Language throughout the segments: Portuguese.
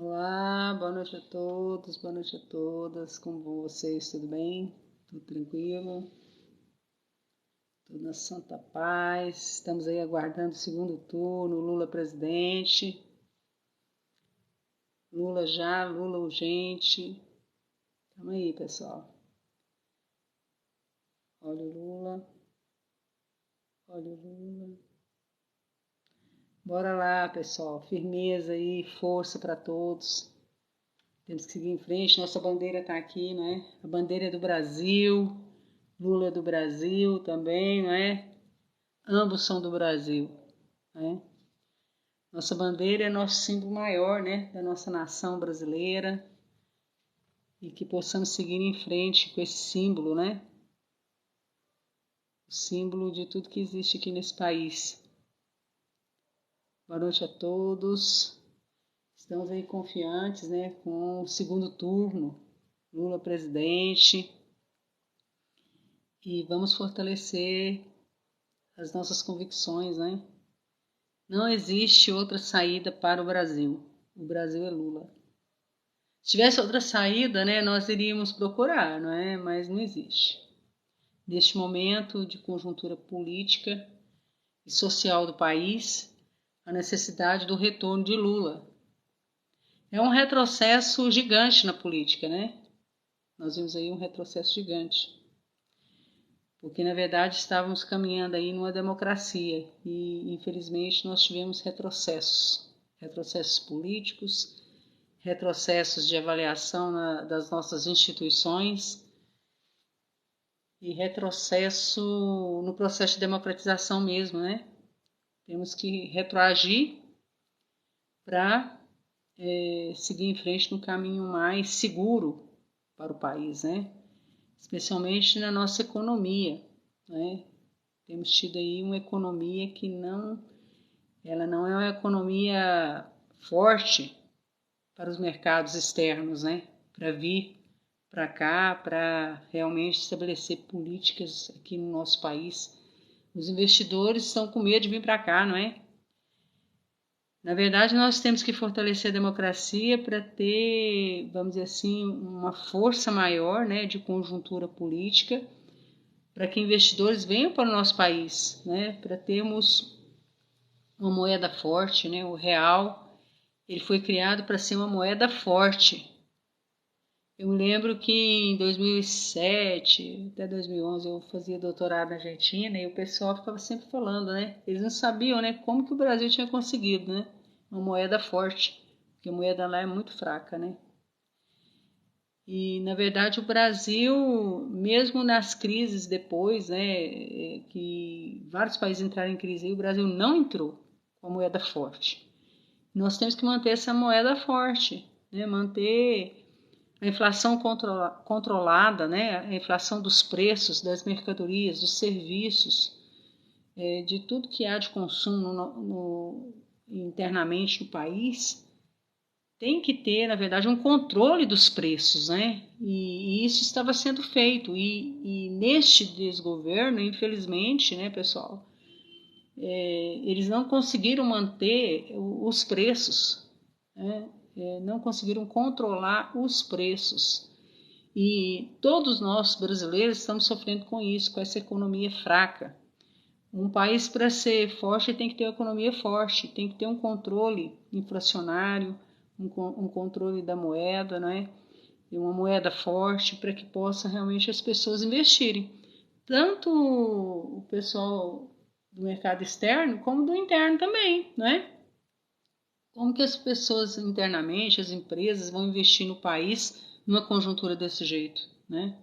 Olá, boa noite a todos, boa noite a todas. Como vão vocês? Tudo bem? Tudo tranquilo? Tudo na santa paz. Estamos aí aguardando o segundo turno, Lula presidente. Lula urgente. Tamo aí, pessoal. Olha o Lula. Olha o Lula. Bora lá, pessoal. Firmeza aí, força para todos. Temos que seguir em frente. Nossa bandeira está aqui, não é? A bandeira é do Brasil. Lula é do Brasil também, não é? Ambos são do Brasil, né? Nossa bandeira é nosso símbolo maior, né? Da nossa nação brasileira. E que possamos seguir em frente com esse símbolo, né? O símbolo de tudo que existe aqui nesse país. Boa noite a todos. Estamos aí confiantes, né? Com o segundo turno, Lula presidente. E vamos fortalecer as nossas convicções, né? Não existe outra saída para o Brasil. O Brasil é Lula. Se tivesse outra saída, né, nós iríamos procurar, não é? Mas não existe. Neste momento de conjuntura política e social do país, a necessidade do retorno de Lula. É um retrocesso gigante na política, né? Nós vimos aí um retrocesso gigante. Porque, na verdade, estávamos caminhando aí numa democracia e, infelizmente, nós tivemos retrocessos. Retrocessos políticos, retrocessos de avaliação das nossas instituições e retrocesso no processo de democratização mesmo, né? Temos que retroagir para seguir em frente no caminho mais seguro para o país, né? Especialmente na nossa economia, né? Temos tido aí uma economia que ela não é uma economia forte para os mercados externos, né? Para vir para cá, para realmente estabelecer políticas aqui no nosso país. Os investidores estão com medo de vir para cá, não é? Na verdade, nós temos que fortalecer a democracia para ter, vamos dizer assim, uma força maior, né, de conjuntura política, para que investidores venham para o nosso país, né, para termos uma moeda forte, né, o real, ele foi criado para ser uma moeda forte. Eu me lembro que em 2007 até 2011 eu fazia doutorado na Argentina e o pessoal ficava sempre falando, né? Eles não sabiam, né, como que o Brasil tinha conseguido, né? Uma moeda forte, porque a moeda lá é muito fraca, né? E na verdade o Brasil, mesmo nas crises depois, né, que vários países entraram em crise, o Brasil não entrou com a moeda forte. Nós temos que manter essa moeda forte, né? Manter a inflação controlada, né? A inflação dos preços das mercadorias, dos serviços, de tudo que há de consumo internamente no país, tem que ter, na verdade, um controle dos preços, né? E isso estava sendo feito. E neste desgoverno, infelizmente, né, pessoal, eles não conseguiram manter os preços, né? Não conseguiram controlar os preços. E todos nós brasileiros estamos sofrendo com isso, com essa economia fraca. Um país, para ser forte, tem que ter uma economia forte, tem que ter um controle inflacionário, um controle da moeda, não é? E uma moeda forte para que possa realmente as pessoas investirem. Tanto o pessoal do mercado externo, como do interno também, não é? Como que as pessoas internamente, as empresas, vão investir no país numa conjuntura desse jeito, né?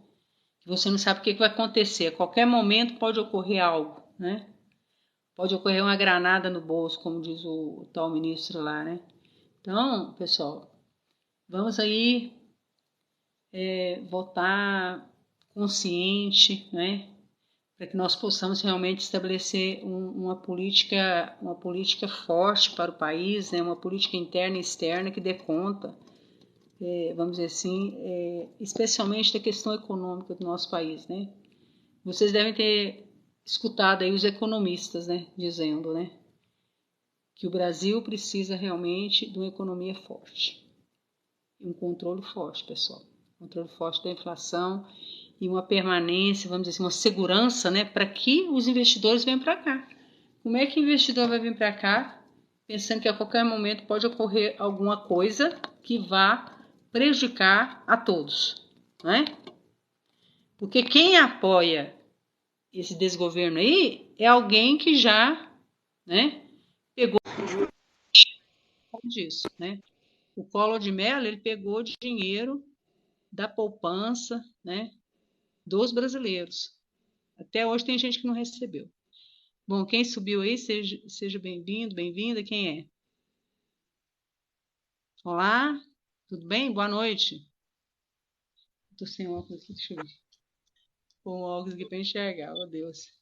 Você não sabe o que vai acontecer. A qualquer momento pode ocorrer algo, né? Pode ocorrer uma granada no bolso, como diz o tal ministro lá, né? Então, pessoal, vamos aí votar consciente, né? Para que nós possamos realmente estabelecer uma política forte para o país, né? Uma política interna e externa que dê conta, vamos dizer assim, especialmente da questão econômica do nosso país, né? Vocês devem ter escutado aí os economistas, né, dizendo, né, que o Brasil precisa realmente de uma economia forte. e um controle forte, pessoal. Controle forte da inflação e uma permanência, vamos dizer assim, uma segurança, né, para que os investidores venham para cá. Como é que o investidor vai vir para cá pensando que a qualquer momento pode ocorrer alguma coisa que vá prejudicar a todos, né? Porque quem apoia esse desgoverno aí é alguém que já, né, pegou disso, né? O Collor de Mello, ele pegou dinheiro da poupança, né, dos brasileiros. Até hoje tem gente que não recebeu. Bom, quem subiu aí, seja bem-vindo, bem-vinda. Quem é? Olá, tudo bem? Boa noite. Estou sem óculos aqui, deixa eu ver. Com óculos aqui para enxergar, oh Deus.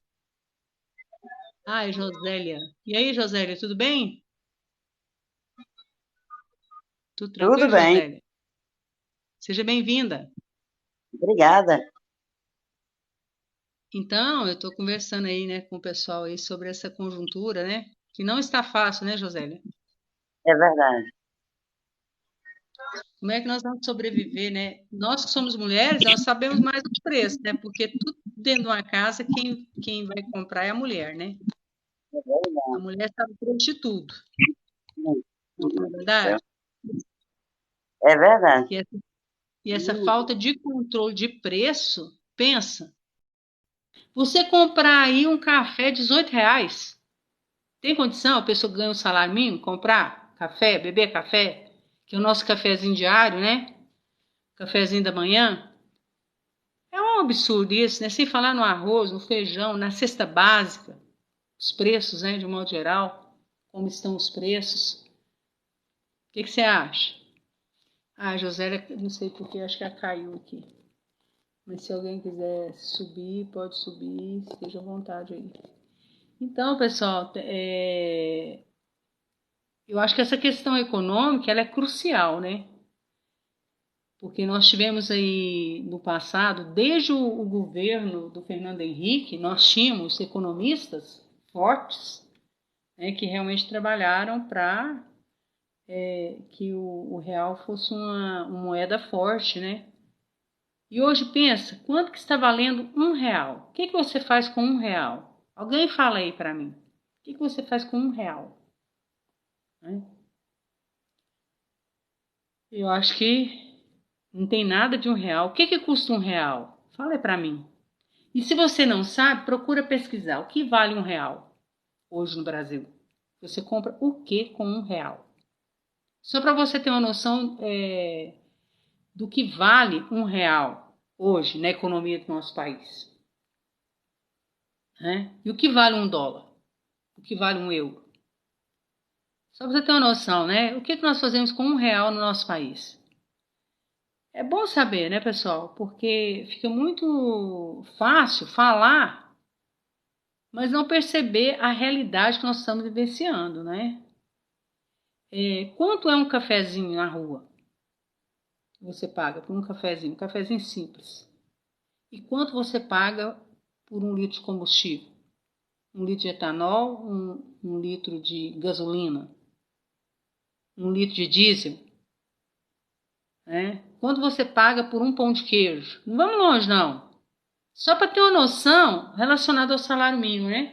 Ai, Josélia. E aí, Josélia, tudo bem? Tudo Tudo tranquilo, bem, Josélia? Seja bem-vinda. obrigada. Então, eu estou conversando aí, né, com o pessoal aí sobre essa conjuntura, né? Que não está fácil, né, Josélia? É verdade. Como é que nós vamos sobreviver, né? Nós que somos mulheres, nós sabemos mais dos preços, né? Porque tudo dentro de uma casa, quem vai comprar é a mulher, né? É A verdade. mulher sabe o preço de tudo, Meu não é Deus do céu. verdade? É verdade. E essa, e essa falta de controle de preço, pensa, você comprar aí um café R$ 18, tem condição? A pessoa ganha um salário mínimo, comprar café, beber café, que é o nosso cafezinho diário, né? Cafezinho da manhã. É um absurdo isso, né? Sem falar no arroz, no feijão, na cesta básica, os preços, né, de um modo geral, como estão os preços. O que você acha? Ah, a Josélia, não sei porque, acho que ela caiu aqui. Mas se alguém quiser subir, pode subir, esteja à vontade aí. Então, pessoal, eu acho que essa questão econômica ela é crucial, né? Porque nós tivemos aí no passado, desde o governo do Fernando Henrique, nós tínhamos economistas fortes, né, que realmente trabalharam para que o real fosse uma moeda forte, né? E hoje pensa, quanto que está valendo R$ 1? O que você faz com R$ 1? Alguém fala aí para mim. O que você faz com R$ 1? Né? Eu acho que não tem nada de R$ 1. O que custa R$ 1? Fala aí para mim. E se você não sabe, procura pesquisar. O que vale R$ 1 hoje no Brasil? Você compra o que com R$ 1? Só para você ter uma noção do que vale R$ 1 hoje na economia do nosso país. Né? E o que vale US$ 1? O que vale €1? Só para você ter uma noção, né? O que nós fazemos com R$ 1 no nosso país? É bom saber, né, pessoal? Porque fica muito fácil falar, mas não perceber a realidade que nós estamos vivenciando, né? Quanto é um cafezinho na rua? Você paga por um cafezinho simples. E quanto você paga por 1 litro de combustível? 1 litro de etanol, 1 litro de gasolina, 1 litro de diesel, né? Quanto você paga por um pão de queijo? Não vamos longe, não. Só para ter uma noção relacionada ao salário mínimo, né?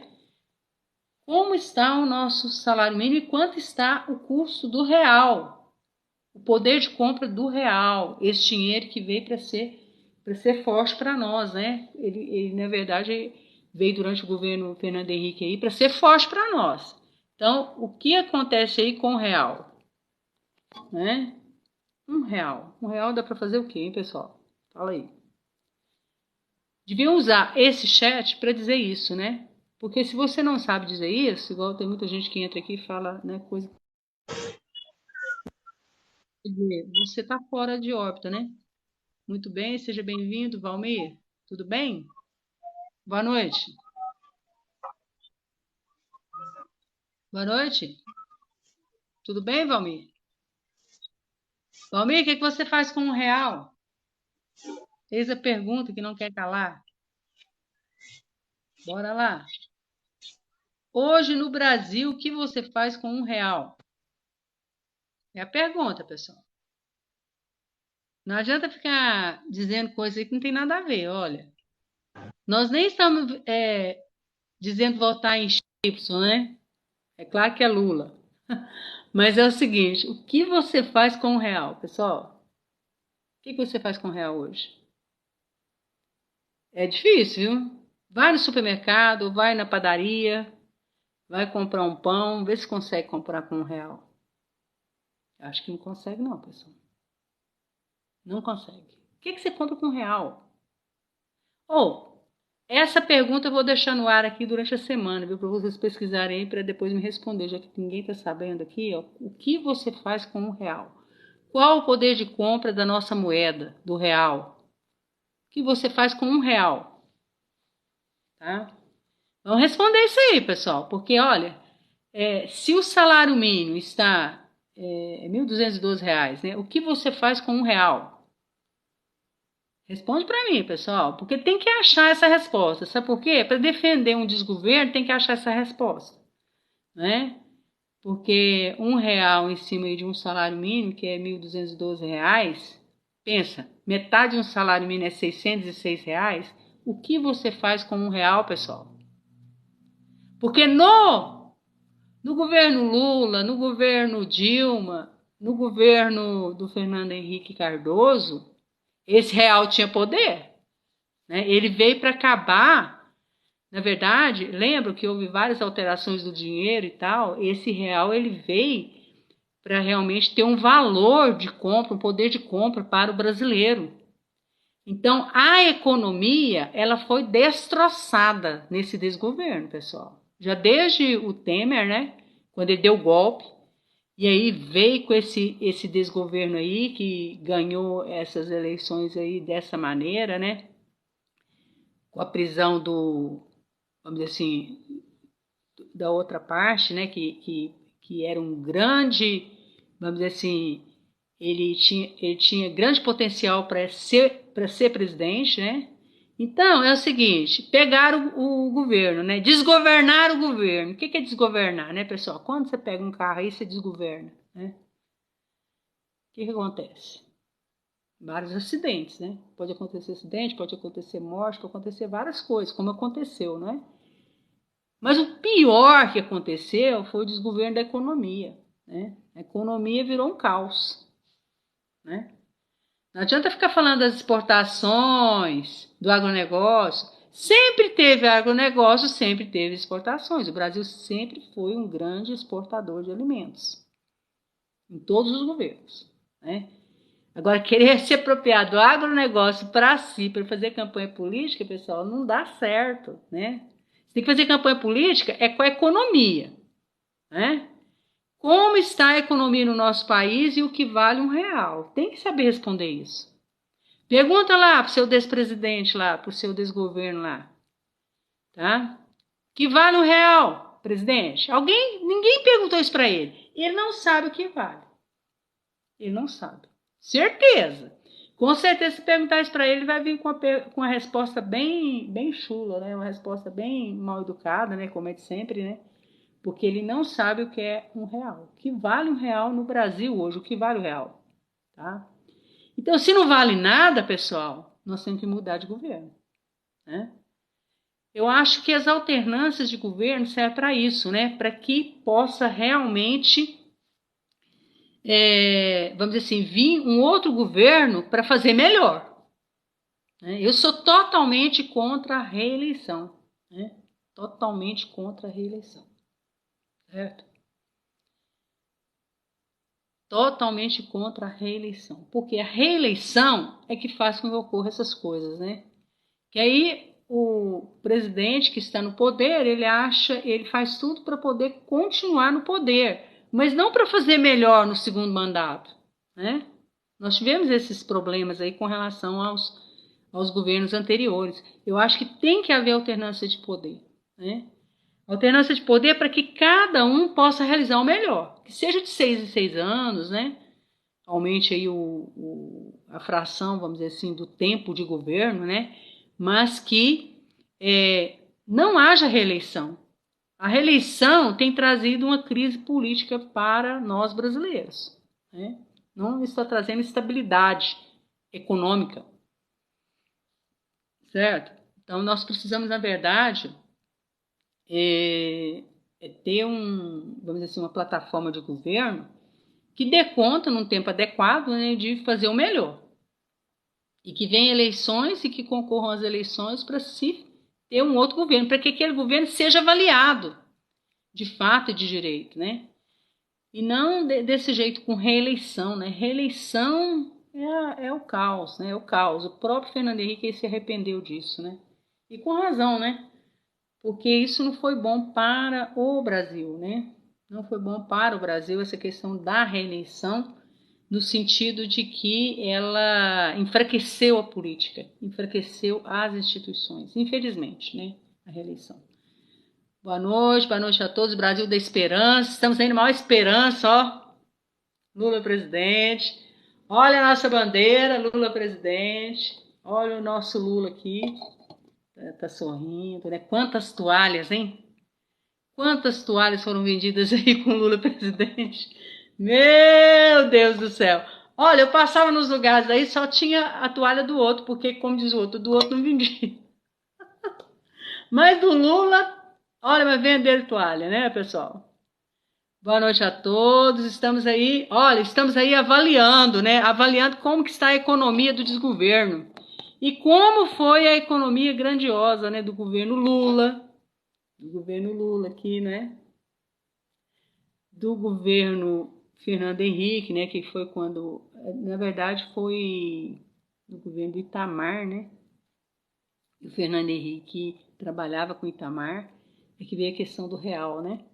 Como está o nosso salário mínimo e quanto está o custo do real, o poder de compra do real, esse dinheiro que veio para ser forte para nós, né? Ele, na verdade, veio durante o governo Fernando Henrique aí para ser forte para nós. Então, o que acontece aí com o real, né? R$ 1. R$ 1 dá para fazer o quê, hein, pessoal? Fala aí. Deviam usar esse chat para dizer isso, né? Porque se você não sabe dizer isso, igual tem muita gente que entra aqui e fala, né, coisa. Você está fora de órbita, né? Muito bem, seja bem-vindo, Valmir. Tudo bem? Boa noite. Boa noite. Tudo bem, Valmir? Valmir, o que você faz com R$ 1? Eis a pergunta que não quer calar. Bora lá. Hoje no Brasil, o que você faz com R$ 1? É a pergunta, pessoal. Não adianta ficar dizendo coisa aí que não tem nada a ver, olha. Nós nem estamos dizendo votar em Y, né? É claro que é Lula. Mas é o seguinte, o que você faz com o real, pessoal? O que você faz com o real hoje? É difícil, viu? Vai no supermercado, vai na padaria, vai comprar um pão, vê se consegue comprar com R$ 1. Acho que não consegue não, pessoal. Não consegue. O que você compra com R$ 1? Ou, essa pergunta eu vou deixar no ar aqui durante a semana, viu? Para vocês pesquisarem aí para depois me responder, já que ninguém está sabendo aqui, ó, o que você faz com R$ 1? Qual o poder de compra da nossa moeda, do real? O que você faz com R$ 1? Tá? Vamos responder isso aí, pessoal, porque olha, se o salário mínimo está R$ 1.212, né? O que você faz com R$ 1? Responde para mim, pessoal, porque tem que achar essa resposta. Sabe por quê? Para defender um desgoverno tem que achar essa resposta, né? Porque R$ 1 em cima de um salário mínimo, que é R$ 1.212, pensa, metade de um salário mínimo é R$ 606. O que você faz com R$ 1, pessoal? Porque no governo Lula, no governo Dilma, no governo do Fernando Henrique Cardoso, esse real tinha poder, né? Ele veio para acabar, na verdade, lembro que houve várias alterações do dinheiro e tal, esse real ele veio para realmente ter um valor de compra, um poder de compra para o brasileiro. Então, a economia, ela foi destroçada nesse desgoverno, pessoal. Já desde o Temer, né, quando ele deu o golpe, e aí veio com esse desgoverno aí, que ganhou essas eleições aí dessa maneira, né, com a prisão vamos dizer assim, da outra parte, né, que era um grande, vamos dizer assim, ele tinha grande potencial para ser presidente, né? Então, é o seguinte, pegaram o governo, né? Desgovernar o governo. O que é desgovernar, né, pessoal? Quando você pega um carro aí, você desgoverna, né? O que acontece? Vários acidentes, né? Pode acontecer acidente, pode acontecer morte, pode acontecer várias coisas, como aconteceu, né? Mas o pior que aconteceu foi o desgoverno da economia, né? A economia virou um caos, né? Não adianta ficar falando das exportações, do agronegócio. Sempre teve agronegócio, sempre teve exportações. O Brasil sempre foi um grande exportador de alimentos, em todos os governos, né? Agora, querer se apropriar do agronegócio para si, para fazer campanha política, pessoal, não dá certo, né? Você tem que fazer campanha política com a economia, né? Como está a economia no nosso país e o que vale R$ 1? Tem que saber responder isso. Pergunta lá para o seu despresidente lá, para o seu desgoverno lá, tá? Que vale R$ 1, presidente? Ninguém perguntou isso para ele. Ele não sabe o que vale. Ele não sabe. Certeza. Com certeza, se perguntar isso para ele, ele vai vir com uma resposta bem, bem chula, né? Uma resposta bem mal educada, né? Como é de sempre, né? Porque ele não sabe o que é R$ 1. O que vale R$ 1 no Brasil hoje? O que vale R$ 1? Tá? Então, se não vale nada, pessoal, nós temos que mudar de governo, né? Eu acho que as alternâncias de governo servem para isso, né? Para que possa realmente, vamos dizer assim, vir um outro governo para fazer melhor, né? Eu sou totalmente contra a reeleição, né? Totalmente contra a reeleição, certo? Totalmente contra a reeleição, porque a reeleição é que faz com que ocorra essas coisas, né? Que aí o presidente que está no poder, ele faz tudo para poder continuar no poder, mas não para fazer melhor no segundo mandato, né? Nós tivemos esses problemas aí com relação aos governos anteriores. Eu acho que tem que haver alternância de poder, né? Alternância de poder para que cada um possa realizar o melhor, que seja de 6 em 6 anos, né? Aumente aí a fração, vamos dizer assim, do tempo de governo, né? Mas que não haja reeleição. A reeleição tem trazido uma crise política para nós brasileiros, né? Não está trazendo estabilidade econômica, certo? Então, nós precisamos, na verdade, ter vamos dizer assim, uma plataforma de governo que dê conta, num tempo adequado, né, de fazer o melhor. E que venham eleições e que concorram às eleições para se ter um outro governo, para que aquele governo seja avaliado de fato e de direito, né? E não desse jeito com reeleição, né? Reeleição é o caos, né? É o caos. O próprio Fernando Henrique se arrependeu disso, né? E com razão, né? Porque isso não foi bom para o Brasil, né? Não foi bom para o Brasil essa questão da reeleição, no sentido de que ela enfraqueceu a política, enfraqueceu as instituições, infelizmente, né? A reeleição. Boa noite a todos. Brasil da Esperança. Estamos aí numa maior esperança, ó. Lula presidente. Olha a nossa bandeira, Lula presidente. Olha o nosso Lula aqui. Tá sorrindo, né? Quantas toalhas, hein? Quantas toalhas foram vendidas aí com Lula presidente? Meu Deus do céu. Olha, eu passava nos lugares aí, só tinha a toalha do outro, porque, como diz o outro, do outro não vendia. Mas do Lula, olha, mas vender toalha, né, pessoal? Boa noite a todos. Estamos aí, olha, estamos aí avaliando, né? Avaliando como que está a economia do desgoverno. E como foi a economia grandiosa, né, do governo Lula. Do governo Lula aqui, né? Do governo Fernando Henrique, né, que foi quando, na verdade, foi do governo do Itamar, né? O Fernando Henrique trabalhava com Itamar, é que veio a questão do real, né?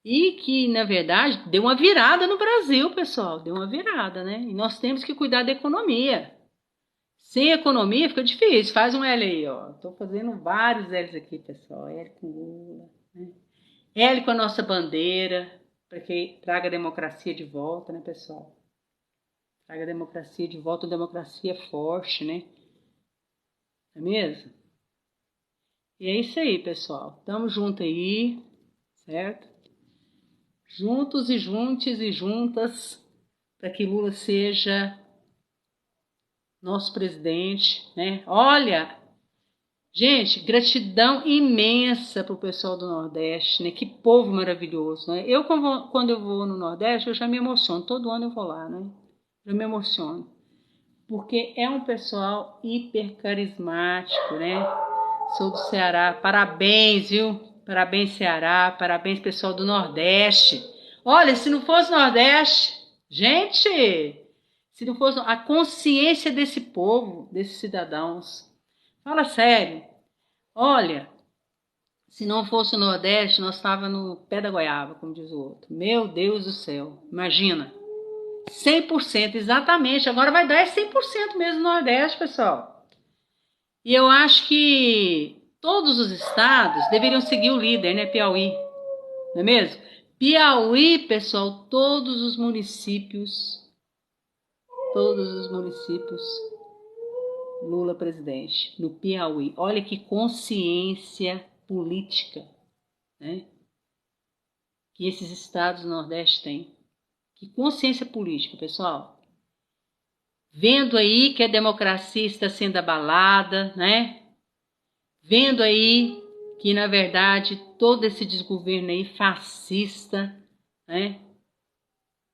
E que, na verdade, deu uma virada no Brasil, pessoal. Deu uma virada, né? E nós temos que cuidar da economia. Sem economia fica difícil. Faz um L aí, ó. Estou fazendo vários L's aqui, pessoal. L com Lula, né? L com a nossa bandeira, para que traga a democracia de volta, né, pessoal? Traga a democracia de volta, a democracia forte, né? Não é mesmo? E é isso aí, pessoal. Tamo junto aí, certo? Juntos e juntos e juntas, para que Lula seja nosso presidente, né? Olha, gente, gratidão imensa para o pessoal do Nordeste, né? Que povo maravilhoso, né? Eu, quando eu vou no Nordeste, eu já me emociono. Todo ano eu vou lá, né? Eu me emociono. Porque é um pessoal hiper carismático, né? Sou do Ceará. Parabéns, viu? Parabéns, Ceará. Parabéns, pessoal do Nordeste. Olha, se não fosse Nordeste, gente, se não fosse a consciência desse povo, desses cidadãos. Fala sério. Olha, se não fosse o Nordeste, nós estávamos no pé da goiaba, como diz o outro. Meu Deus do céu. Imagina. 100%, exatamente. Agora vai dar 100% mesmo no Nordeste, pessoal. E eu acho que todos os estados deveriam seguir o líder, né? Piauí, não é mesmo? Piauí, pessoal, todos os municípios, Lula presidente, no Piauí. Olha que consciência política, né? Que esses estados do Nordeste têm. Que consciência política, pessoal. Vendo aí que a democracia está sendo abalada, né? Vendo aí que, na verdade, todo esse desgoverno aí fascista, né?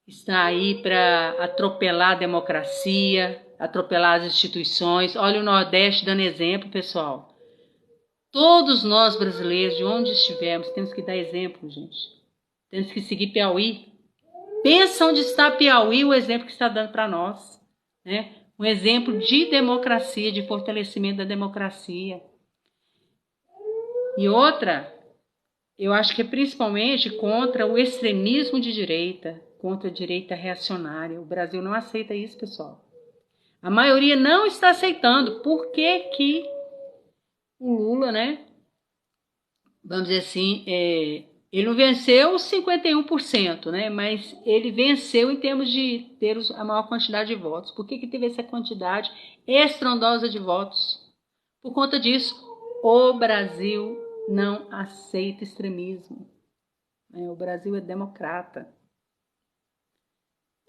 Está aí para atropelar a democracia, atropelar as instituições. Olha o Nordeste dando exemplo, pessoal. Todos nós brasileiros, de onde estivermos, temos que dar exemplo, gente. Temos que seguir Piauí. Pensa onde está Piauí, o exemplo que está dando para nós, né? Um exemplo de democracia, de fortalecimento da democracia. E outra, eu acho que é principalmente contra o extremismo de direita, contra a direita reacionária. O Brasil não aceita isso, pessoal. A maioria não está aceitando. Por que que o Lula, né? Vamos dizer assim, ele não venceu os 51%, né? Mas ele venceu em termos de ter a maior quantidade de votos. Por que que teve essa quantidade estrondosa de votos? Por conta disso, o Brasil não aceita extremismo. O Brasil é democrata.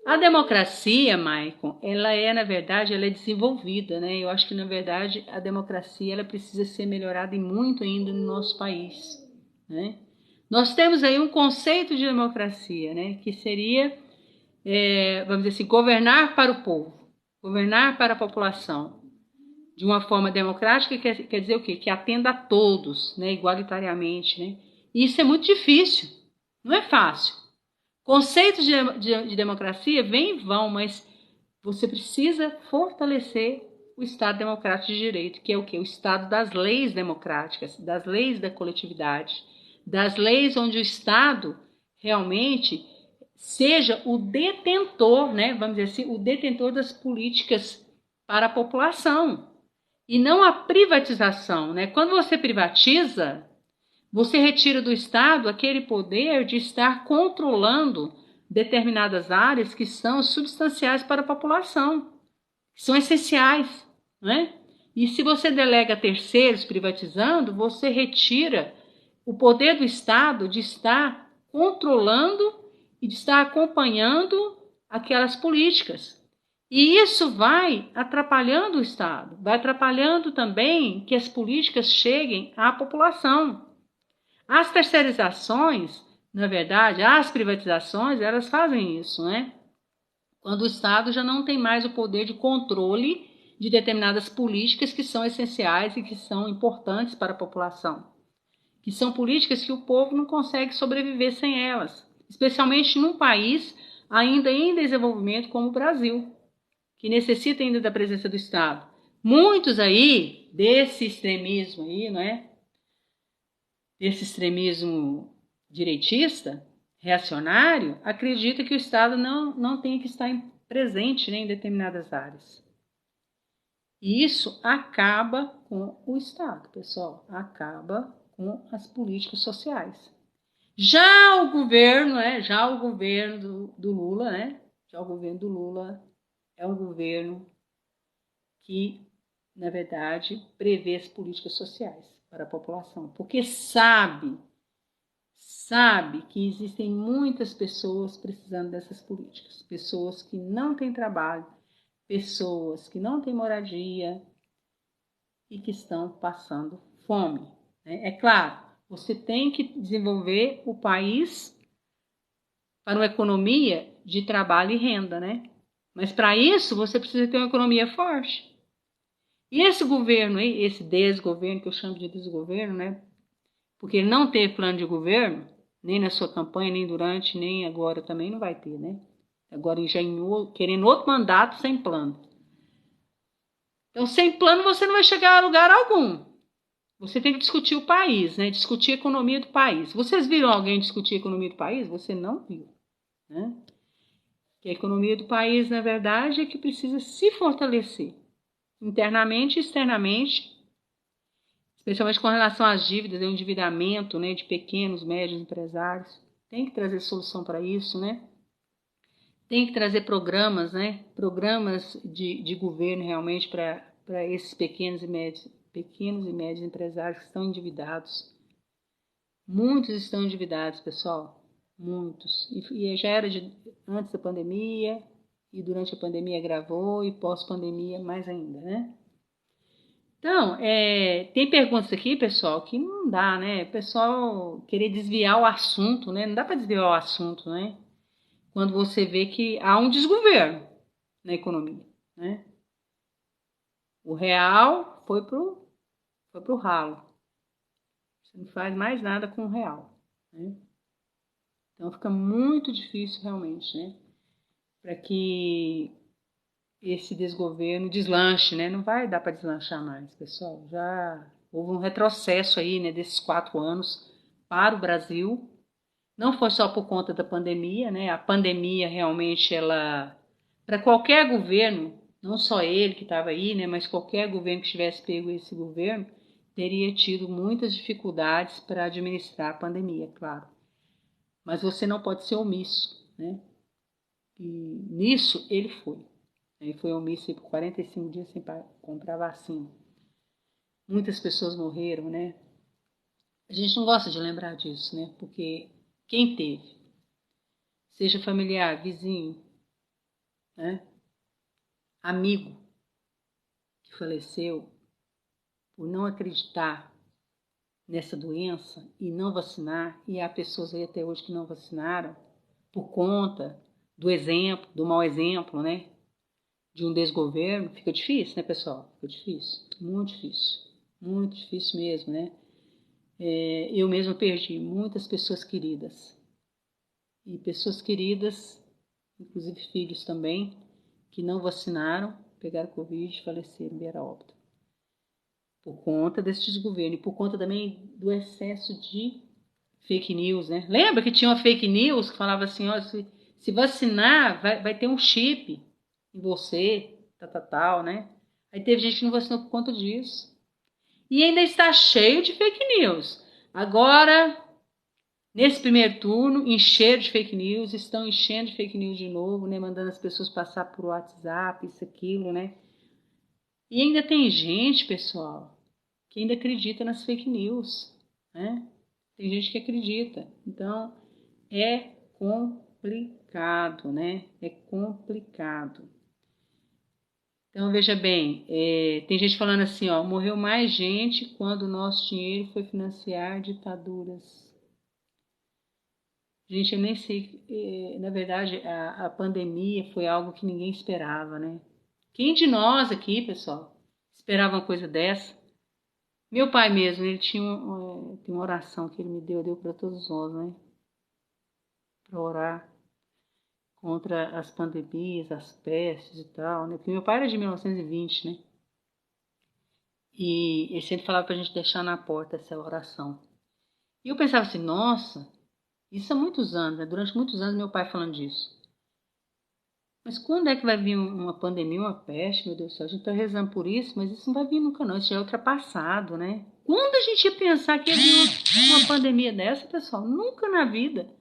A democracia, Maicon, ela é, na verdade, ela é desenvolvida, né? Eu acho que, na verdade, a democracia ela precisa ser melhorada e muito ainda no nosso país, né? Nós temos aí um conceito de democracia, né? Que seria, vamos dizer assim, governar para o povo, governar para a população, de uma forma democrática, quer dizer o quê? Que atenda a todos, né? Igualitariamente, né? E isso é muito difícil, não é fácil. Conceitos de democracia vêm e vão, mas você precisa fortalecer o Estado Democrático de Direito, que é o quê? O Estado das leis democráticas, das leis da coletividade, das leis onde o Estado realmente seja o detentor, né, vamos dizer assim, o detentor das políticas para a população, e não a privatização, né? Quando você privatiza, você retira do Estado aquele poder de estar controlando determinadas áreas que são substanciais para a população, que são essenciais, né? E se você delega a terceiros privatizando, você retira o poder do Estado de estar controlando e de estar acompanhando aquelas políticas. E isso vai atrapalhando o Estado, vai atrapalhando também que as políticas cheguem à população. As terceirizações, na verdade, as privatizações, elas fazem isso, né? Quando o Estado já não tem mais o poder de controle de determinadas políticas que são essenciais e que são importantes para a população, que são políticas que o povo não consegue sobreviver sem elas, especialmente num país ainda em desenvolvimento como o Brasil, que necessita ainda da presença do Estado. Muitos aí desse extremismo aí, não é? Desse extremismo direitista, reacionário, acredita que o Estado não tem que estar presente, né, em determinadas áreas. E isso acaba com o Estado, pessoal, acaba com as políticas sociais. Já o governo, já o governo do Lula, né, já o governo do Lula é um governo que, na verdade, prevê as políticas sociais para a população, porque sabe que existem muitas pessoas precisando dessas políticas, pessoas que não têm trabalho, pessoas que não têm moradia e que estão passando fome, né? É claro, você tem que desenvolver o país para uma economia de trabalho e renda, né? Mas para isso você precisa ter uma economia forte. E esse governo aí, esse desgoverno, que eu chamo de desgoverno, né? Porque ele não teve plano de governo, nem na sua campanha, nem durante, nem agora também não vai ter, né? Agora já querendo outro mandato sem plano. Então, sem plano você não vai chegar a lugar algum. Você tem que discutir o país, né? Discutir a economia do país. Vocês viram alguém discutir a economia do país? Você não viu, né? Que a economia do país, na verdade, é que precisa se fortalecer internamente e externamente, especialmente com relação às dívidas, ao endividamento, né, de pequenos, médios empresários. Tem que trazer solução para isso, né? Tem que trazer programas, né? Programas de governo realmente para esses pequenos e médios empresários que estão endividados. Muitos estão endividados, pessoal. Muitos. E já era antes da pandemia, e durante a pandemia agravou, e pós-pandemia mais ainda, né? Então, tem perguntas aqui, pessoal, que não dá, né? O pessoal querer desviar o assunto, né? Não dá para desviar o assunto, né? Quando você vê que há um desgoverno na economia, né? O real foi pro ralo. Você não faz mais nada com o real, né? Então fica muito difícil realmente, né? Para que esse desgoverno deslanche, né? Não vai dar para deslanchar mais, pessoal. Já houve um retrocesso aí, né? Desses 4 anos para o Brasil. Não foi só por conta da pandemia, né? A pandemia realmente ela, para qualquer governo, não só ele que estava aí, né? Mas qualquer governo que tivesse pego esse governo teria tido muitas dificuldades para administrar a pandemia, claro. Mas você não pode ser omisso, né? E nisso ele foi. Ele foi omisso por 45 dias sem comprar vacina. Muitas pessoas morreram, né? A gente não gosta de lembrar disso, né? Porque quem teve, seja familiar, vizinho, né? Amigo que faleceu por não acreditar nessa doença e não vacinar, e há pessoas aí até hoje que não vacinaram por conta do exemplo, do mau exemplo, né? De um desgoverno, fica difícil, né, pessoal? Fica difícil, muito difícil mesmo, né? Eu mesmo perdi muitas pessoas queridas, e pessoas queridas, inclusive filhos também, que não vacinaram, pegaram Covid e faleceram, vieram a óbito. Por conta desse desgoverno e por conta também do excesso de fake news, né? Lembra que tinha uma fake news que falava assim, ó, se vacinar, vai ter um chip em você, tal, né? Aí teve gente que não vacinou por conta disso. E ainda está cheio de fake news. Agora, nesse primeiro turno, encheram de fake news, estão enchendo de fake news de novo, né? Mandando as pessoas passar por WhatsApp, isso, aquilo, né? E ainda tem gente, pessoal, que ainda acredita nas fake news, né? Tem gente que acredita. Então, é complicado, né? É complicado. Então, veja bem, tem gente falando assim, ó, morreu mais gente quando o nosso dinheiro foi financiar ditaduras. Gente, eu nem sei, na verdade, a pandemia foi algo que ninguém esperava, né? Quem de nós aqui, pessoal, esperava uma coisa dessa? Meu pai mesmo, ele tem uma oração que ele me deu para todos nós, né? Para orar contra as pandemias, as pestes e tal, né? Porque meu pai era de 1920, né? E ele sempre falava para a gente deixar na porta essa oração. E eu pensava assim, nossa, isso há muitos anos, né? Durante muitos anos meu pai falando disso. Mas quando é que vai vir uma pandemia, uma peste, meu Deus do céu? A gente está rezando por isso, mas isso não vai vir nunca não, isso já é ultrapassado, né? Quando a gente ia pensar que ia vir uma pandemia dessa, pessoal? Nunca na vida.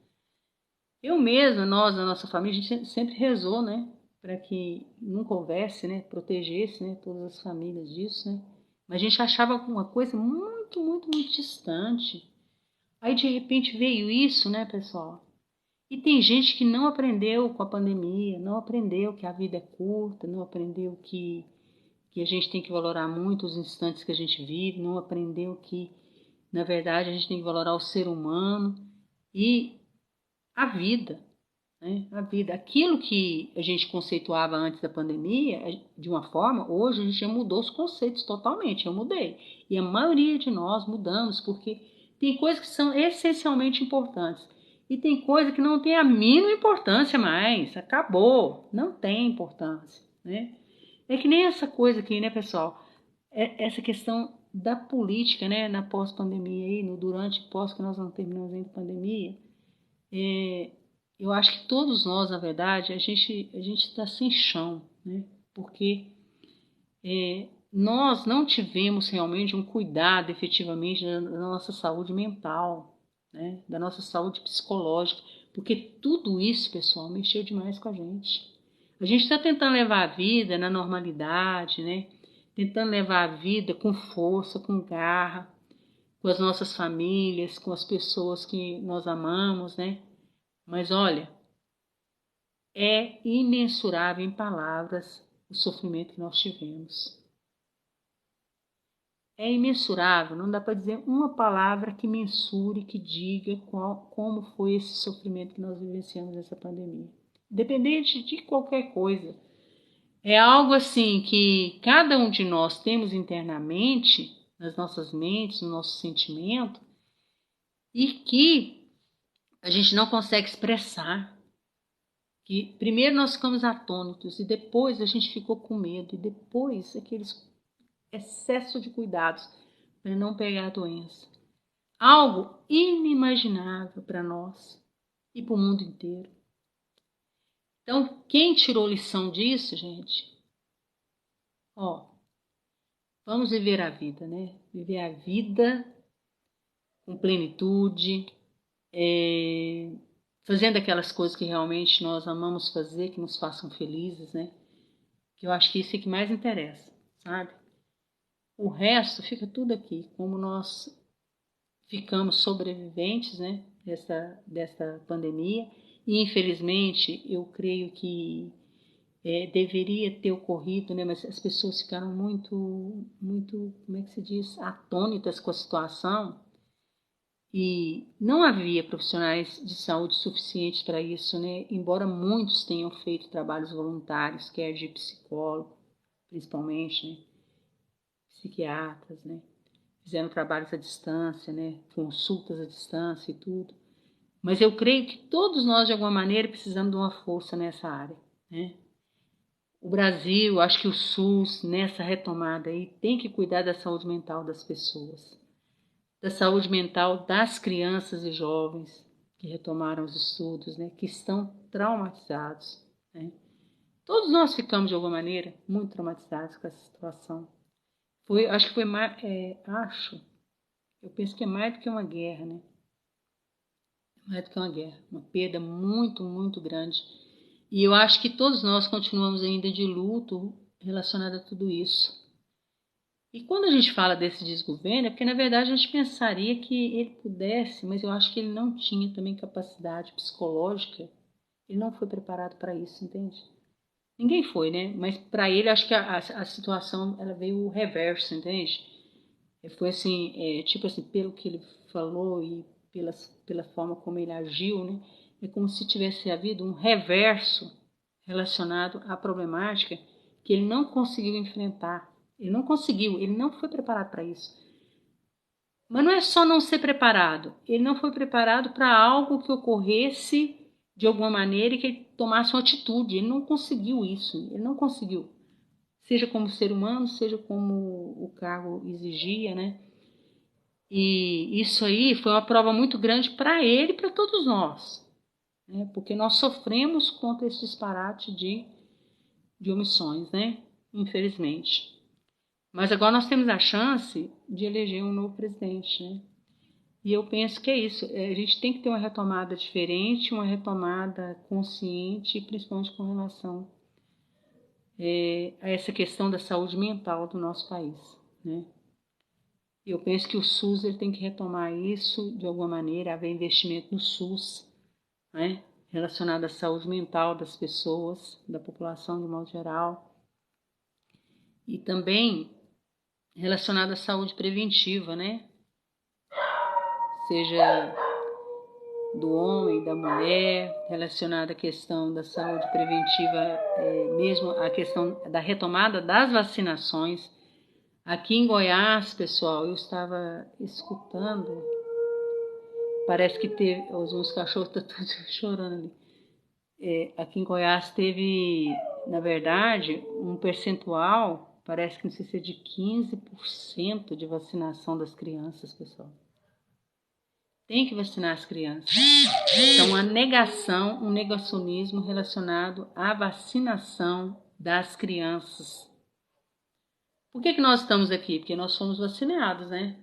Eu mesma, nós, a nossa família, a gente sempre rezou, né? Para que nunca houvesse, né? Protegesse, né? Todas as famílias disso, né? Mas a gente achava uma coisa muito distante. Aí de repente veio isso, né, pessoal? E tem gente que não aprendeu com a pandemia, não aprendeu que a vida é curta, não aprendeu que a gente tem que valorar muito os instantes que a gente vive, não aprendeu que, na verdade, a gente tem que valorar o ser humano e a vida, né? A vida. Aquilo que a gente conceituava antes da pandemia, de uma forma, hoje a gente já mudou os conceitos totalmente, eu mudei. E a maioria de nós mudamos, porque tem coisas que são essencialmente importantes. E tem coisa que não tem a mínima importância mais. Acabou. Não tem importância, né? É que nem essa coisa aqui, né, pessoal? Essa questão da política, né, na pós-pandemia aí, no durante e pós que nós não terminamos ainda a pandemia, é, eu acho que todos nós, na verdade, a gente está sem chão, né? Porque nós não tivemos realmente um cuidado efetivamente da nossa saúde mental, né? Da nossa saúde psicológica, porque tudo isso, pessoal, mexeu demais com a gente. A gente está tentando levar a vida na normalidade, né? Tentando levar a vida com força, com garra, com as nossas famílias, com as pessoas que nós amamos, né? Mas olha, é imensurável em palavras o sofrimento que nós tivemos. É imensurável, não dá para dizer uma palavra que mensure, que diga como foi esse sofrimento que nós vivenciamos nessa pandemia. Independente de qualquer coisa. É algo assim que cada um de nós temos internamente, nas nossas mentes, no nosso sentimento, e que a gente não consegue expressar. Que primeiro nós ficamos atônitos e depois a gente ficou com medo e depois aqueles excesso de cuidados para não pegar a doença. Algo inimaginável para nós e para o mundo inteiro. Então, quem tirou lição disso, gente? Ó, vamos viver a vida, né? Viver a vida com plenitude, fazendo aquelas coisas que realmente nós amamos fazer, que nos façam felizes, né? Que eu acho que isso é que mais interessa, sabe? O resto fica tudo aqui, como nós ficamos sobreviventes, né, desta pandemia. E infelizmente eu creio que deveria ter ocorrido, né? Mas as pessoas ficaram muito, como é que se diz, atônitas com a situação e não havia profissionais de saúde suficientes para isso, né? Embora muitos tenham feito trabalhos voluntários, quer de psicólogo, principalmente, né? Psiquiatras, né? Fizeram trabalhos à distância, né? Consultas à distância e tudo. Mas eu creio que todos nós, de alguma maneira, precisamos de uma força nessa área, né? O Brasil, acho que o SUS, nessa retomada aí, tem que cuidar da saúde mental das pessoas, da saúde mental das crianças e jovens que retomaram os estudos, né, que estão traumatizados, né? Todos nós ficamos, de alguma maneira, muito traumatizados com essa situação. Acho que foi mais, eu penso que é mais do que uma guerra, né? Mais do que uma guerra, uma perda muito, muito grande. E eu acho que todos nós continuamos ainda de luto relacionado a tudo isso. E quando a gente fala desse desgoverno, é porque na verdade a gente pensaria que ele pudesse, mas eu acho que ele não tinha também capacidade psicológica, ele não foi preparado para isso, entende? Ninguém foi, né? Mas para ele acho que a situação ela veio o reverso, entende? Foi assim, tipo assim, pelo que ele falou e pela forma como ele agiu, né? É como se tivesse havido um reverso relacionado à problemática que ele não conseguiu enfrentar. Ele não conseguiu, ele não foi preparado para isso. Mas não é só não ser preparado, ele não foi preparado para algo que ocorresse de alguma maneira e que ele tomasse uma atitude. Ele não conseguiu isso, ele não conseguiu. Seja como ser humano, seja como o cargo exigia, né? E isso aí foi uma prova muito grande para ele e para todos nós, né? Porque nós sofremos contra esse disparate de omissões, né? Infelizmente. Mas agora nós temos a chance de eleger um novo presidente, né? E eu penso que é isso. A gente tem que ter uma retomada diferente, uma retomada consciente, principalmente com relação a essa questão da saúde mental do nosso país, né? Eu penso que o SUS ele tem que retomar isso de alguma maneira, haver investimento no SUS, né? Relacionado à saúde mental das pessoas, da população de modo geral, e também relacionado à saúde preventiva, né? Seja do homem, da mulher, relacionada à questão da saúde preventiva, mesmo a questão da retomada das vacinações. Aqui em Goiás, pessoal, eu estava escutando, parece que teve, os meus cachorros estão todos chorando ali. Aqui em Goiás teve, na verdade, um percentual, parece que não sei se é de 15% de vacinação das crianças, pessoal. Tem que vacinar as crianças. Então, uma negação, um negacionismo relacionado à vacinação das crianças. Por que nós estamos aqui? Porque nós fomos vacinados, né?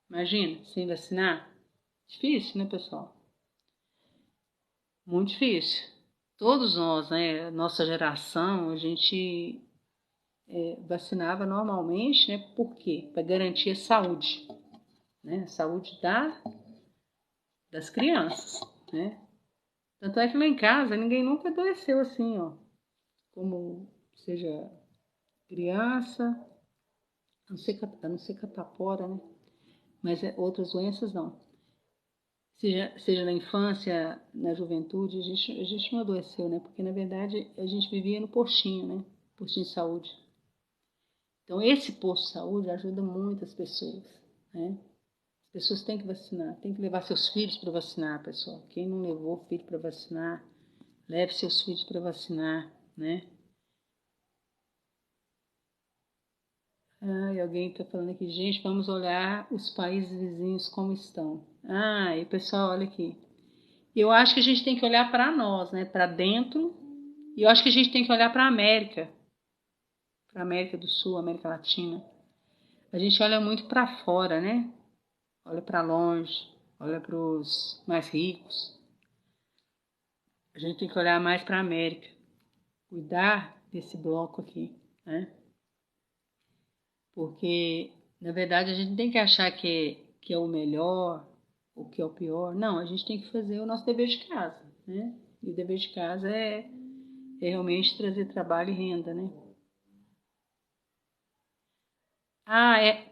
Imagina, sem vacinar. Difícil, né, pessoal? Muito difícil. Todos nós, né, nossa geração, a gente vacinava normalmente, né? Por quê? Para garantir a saúde, né? A saúde das crianças, né? Tanto é que lá em casa ninguém nunca adoeceu assim, ó. Como seja criança, a não ser catapora, né? Mas outras doenças não. Seja na infância, na juventude, a gente não adoeceu, né? Porque na verdade a gente vivia no postinho, né? Postinho de saúde. Então esse posto de saúde ajuda muitas pessoas, né? As pessoas têm que vacinar, têm que levar seus filhos para vacinar, pessoal. Quem não levou filho para vacinar, leve seus filhos para vacinar, né? Ah, e alguém está falando aqui, gente, vamos olhar os países vizinhos como estão. Ah, e pessoal, olha aqui. Eu acho que a gente tem que olhar para nós, né? Para dentro. E eu acho que a gente tem que olhar para a América do Sul, América Latina. A gente olha muito para fora, né? Olha para longe, olha para os mais ricos. A gente tem que olhar mais para a América, cuidar desse bloco aqui, né? Porque, na verdade, a gente não tem que achar que é o melhor, ou que é o pior. Não, a gente tem que fazer o nosso dever de casa, né? E o dever de casa é é realmente trazer trabalho e renda, né?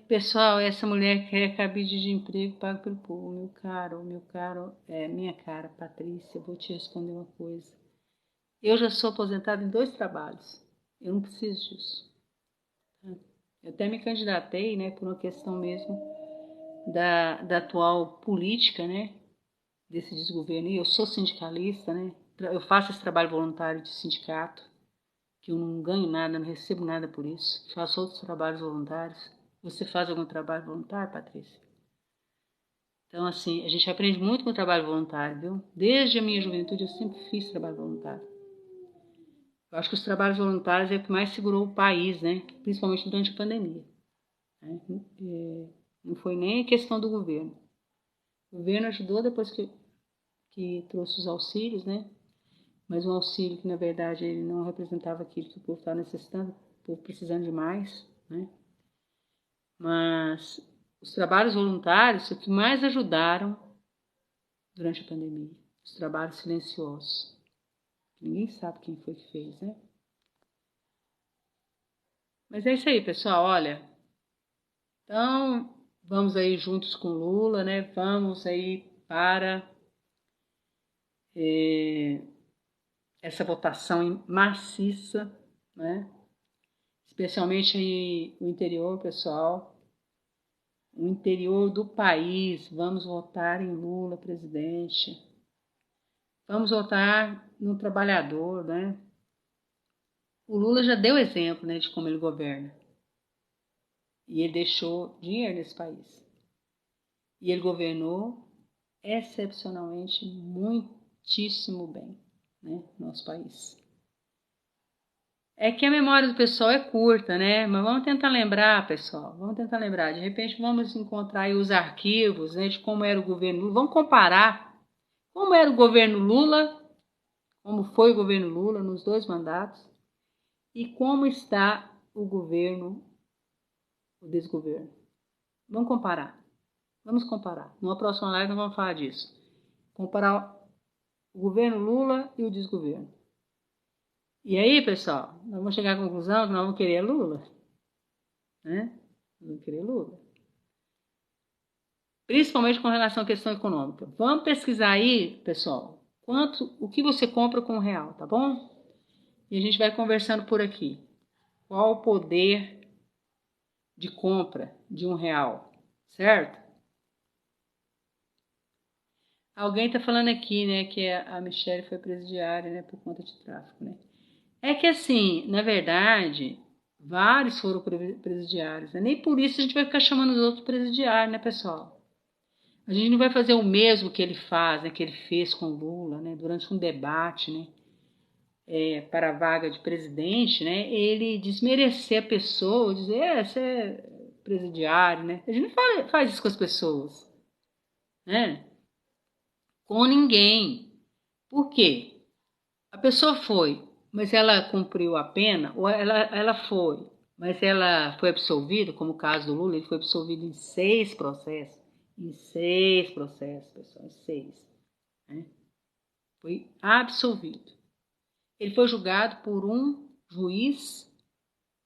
Pessoal, essa mulher quer cabide de emprego pago pelo povo. Meu caro, minha cara, Patrícia, vou te responder uma coisa. Eu já sou aposentada em 2 trabalhos. Eu não preciso disso. Tá? Eu até me candidatei, né, por uma questão mesmo da atual política, né, desse desgoverno. E eu sou sindicalista, né? Eu faço esse trabalho voluntário de sindicato, que eu não ganho nada, não recebo nada por isso. Faço outros trabalhos voluntários. Você faz algum trabalho voluntário, Patrícia? Então, assim, a gente aprende muito com o trabalho voluntário, viu? Desde a minha juventude eu sempre fiz trabalho voluntário. Eu acho que os trabalhos voluntários é o que mais segurou o país, né? Principalmente durante a pandemia. Né? Não foi nem questão do governo. O governo ajudou depois que trouxe os auxílios, né? Mas um auxílio que, na verdade, ele não representava aquilo que o povo estava necessitando, o povo precisando de mais, né? Mas os trabalhos voluntários são o que mais ajudaram durante a pandemia. Os trabalhos silenciosos. Ninguém sabe quem foi que fez, né? Mas é isso aí, pessoal. Olha, então vamos aí juntos com Lula, né? Vamos aí para essa votação maciça, né? Especialmente aí o interior, pessoal. O interior do país. Vamos votar em Lula, presidente. Vamos votar no trabalhador, né? O Lula já deu exemplo, né, de como ele governa. E ele deixou dinheiro nesse país. E ele governou excepcionalmente muitíssimo bem, né, nosso país. É que a memória do pessoal é curta, né? Mas vamos tentar lembrar, pessoal. Vamos tentar lembrar. De repente vamos encontrar aí os arquivos, né, de como era o governo Lula. Vamos comparar como era o governo Lula, como foi o governo Lula nos 2 mandatos e como está o governo, o desgoverno. Vamos comparar. Vamos comparar. Numa próxima live nós vamos falar disso. Comparar o governo Lula e o desgoverno. E aí, pessoal, nós vamos chegar à conclusão que nós vamos querer Lula, né? Nós vamos querer Lula. Principalmente com relação à questão econômica. Vamos pesquisar aí, pessoal, o que você compra com o real, tá bom? E a gente vai conversando por aqui. Qual o poder de compra de R$ 1, certo? Alguém está falando aqui, né, que a Michelle foi presidiária, né, por conta de tráfico, né? É que assim, na verdade, vários foram presidiários, né? Nem por isso a gente vai ficar chamando os outros presidiários, né, pessoal? A gente não vai fazer o mesmo que ele faz, né, que ele fez com Lula, né, durante um debate, né, para a vaga de presidente, né, ele desmerecer a pessoa, dizer, você é presidiário, né? A gente não faz isso com as pessoas, né? Com ninguém. Por quê? A pessoa foi, mas ela cumpriu a pena, ou ela foi, mas ela foi absolvida, como o caso do Lula, ele foi absolvido em 6 processos. Em 6 processos, pessoal, em 6. Né? Foi absolvido. Ele foi julgado por um juiz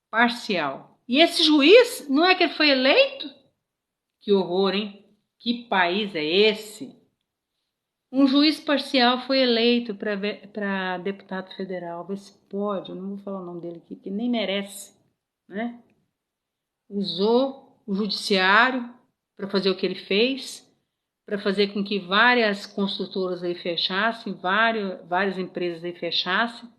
parcial. E esse juiz, não é que ele foi eleito? Que horror, hein? Que país é esse? Um juiz parcial foi eleito para deputado federal. Vê se pode, eu não vou falar o nome dele aqui, porque nem merece. Né? Usou o judiciário para fazer o que ele fez, para fazer com que várias construtoras aí fechassem, várias empresas aí fechassem,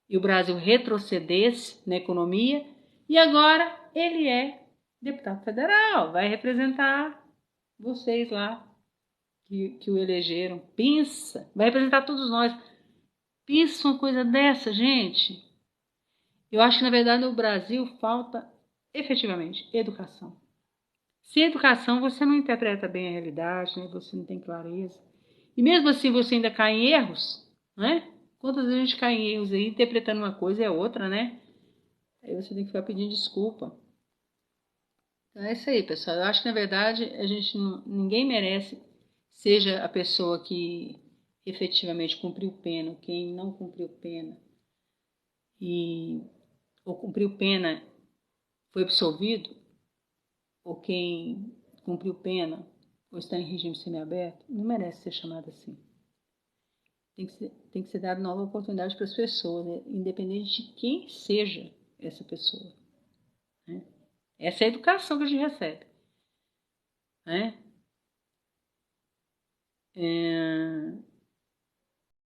e o Brasil retrocedesse na economia, e agora ele é deputado federal, vai representar vocês lá que o elegeram. Pensa, vai representar todos nós. Pensa uma coisa dessa, gente. Eu acho que, na verdade, no Brasil falta efetivamente educação. Sem educação, você não interpreta bem a realidade, né? Você não tem clareza. E mesmo assim, você ainda cai em erros, né? Quantas vezes a gente cai em erros aí, interpretando uma coisa e a outra, né? Aí você tem que ficar pedindo desculpa. Então é isso aí, pessoal. Eu acho que, na verdade, ninguém merece, seja a pessoa que efetivamente cumpriu pena, quem não cumpriu pena, ou cumpriu pena, foi absolvido, ou quem cumpriu pena ou está em regime semiaberto, não merece ser chamado assim. Tem que ser dada nova oportunidade para as pessoas, né? Independente de quem seja essa pessoa. Né? Essa é a educação que a gente recebe. Né?